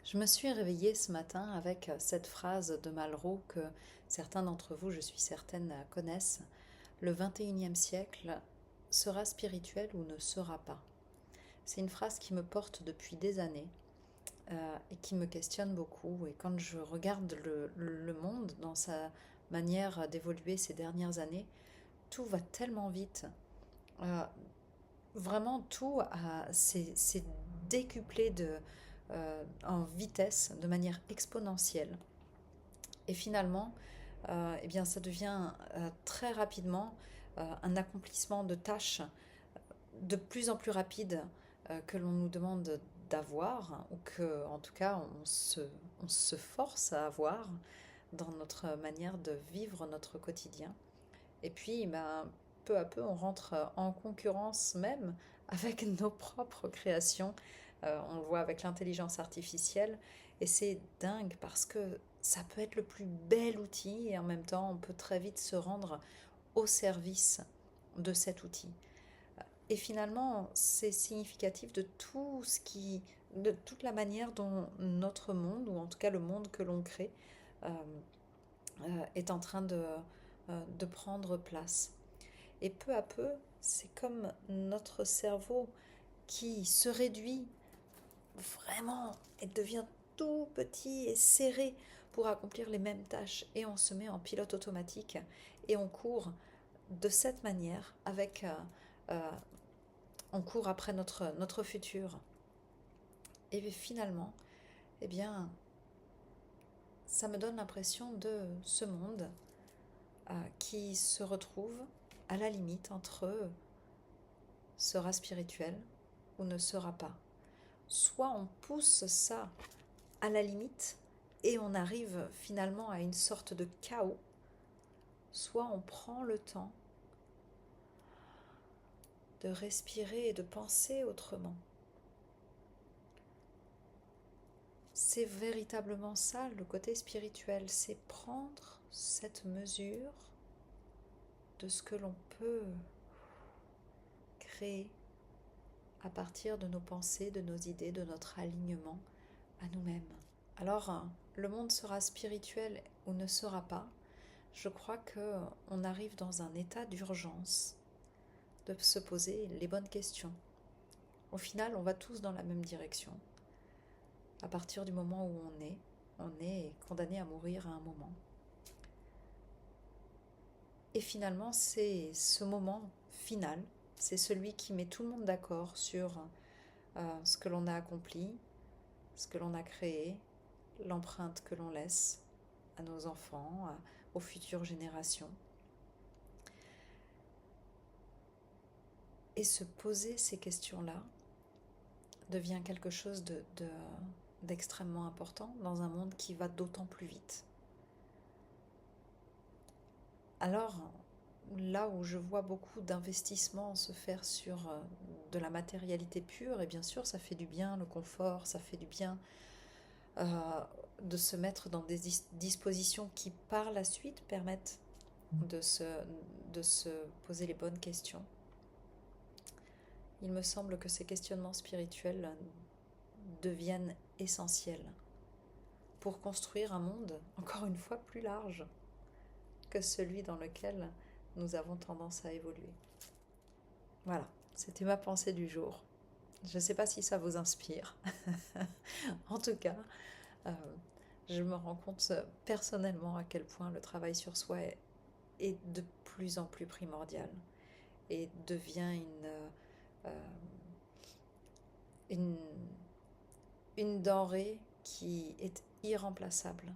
Je me suis réveillée ce matin avec cette phrase de Malraux que certains d'entre vous, je suis certaine, connaissent. Le 21e siècle sera spirituel ou ne sera pas. C'est une phrase qui me porte depuis des années et qui me questionne beaucoup. Et quand je regarde le monde dans sa manière d'évoluer ces dernières années, tout va tellement vite. Euh, Vraiment, s'est décuplé en vitesse de manière exponentielle. Et finalement, eh bien, ça devient très rapidement un accomplissement de tâches de plus en plus rapides que l'on nous demande d'avoir, ou que, en tout cas, on se force à avoir dans notre manière de vivre notre quotidien. Et puis, ben, peu à peu, on rentre en concurrence même avec nos propres créations. On le voit avec l'intelligence artificielle. Et c'est dingue parce que ça peut être le plus bel outil et en même temps, on peut très vite se rendre au service de cet outil. Et finalement, c'est significatif de de toute la manière dont notre monde, ou en tout cas le monde que l'on crée, euh, est en train de prendre place. Et peu à peu, c'est comme notre cerveau qui se réduit vraiment et devient tout petit et serré pour accomplir les mêmes tâches. Et on se met en pilote automatique et on court de cette manière euh, on court après notre futur. Et finalement, eh bien, ça me donne l'impression de ce monde qui se retrouve à la limite entre sera spirituel ou ne sera pas. Soit on pousse ça à la limite et on arrive finalement à une sorte de chaos, soit on prend le temps de respirer et de penser autrement. C'est véritablement ça le côté spirituel, c'est prendre cette mesure de ce que l'on peut créer à partir de nos pensées, de nos idées, de notre alignement à nous-mêmes. Alors, le monde sera spirituel ou ne sera pas. Je crois que on arrive dans un état d'urgence de se poser les bonnes questions. Au final, on va tous dans la même direction. À partir du moment où on est condamné à mourir à un moment. Et finalement, c'est ce moment final, c'est celui qui met tout le monde d'accord sur ce que l'on a accompli, ce que l'on a créé, l'empreinte que l'on laisse à nos enfants, aux futures générations. Et se poser ces questions-là devient quelque chose d'extrêmement important dans un monde qui va d'autant plus vite. Alors, là où je vois beaucoup d'investissements se faire sur de la matérialité pure, et bien sûr ça fait du bien, le confort, ça fait du bien euh, de se mettre dans des dispositions qui par la suite permettent de se, de se poser les bonnes questions. Il me semble que ces questionnements spirituels deviennent essentiels pour construire un monde, encore une fois, plus large que celui dans lequel nous avons tendance à évoluer. Voilà, c'était ma pensée du jour. Je ne sais pas si ça vous inspire. En tout cas, euh, je me rends compte personnellement à quel point le travail sur soi est de plus en plus primordial et devient euh, une, une denrée qui est irremplaçable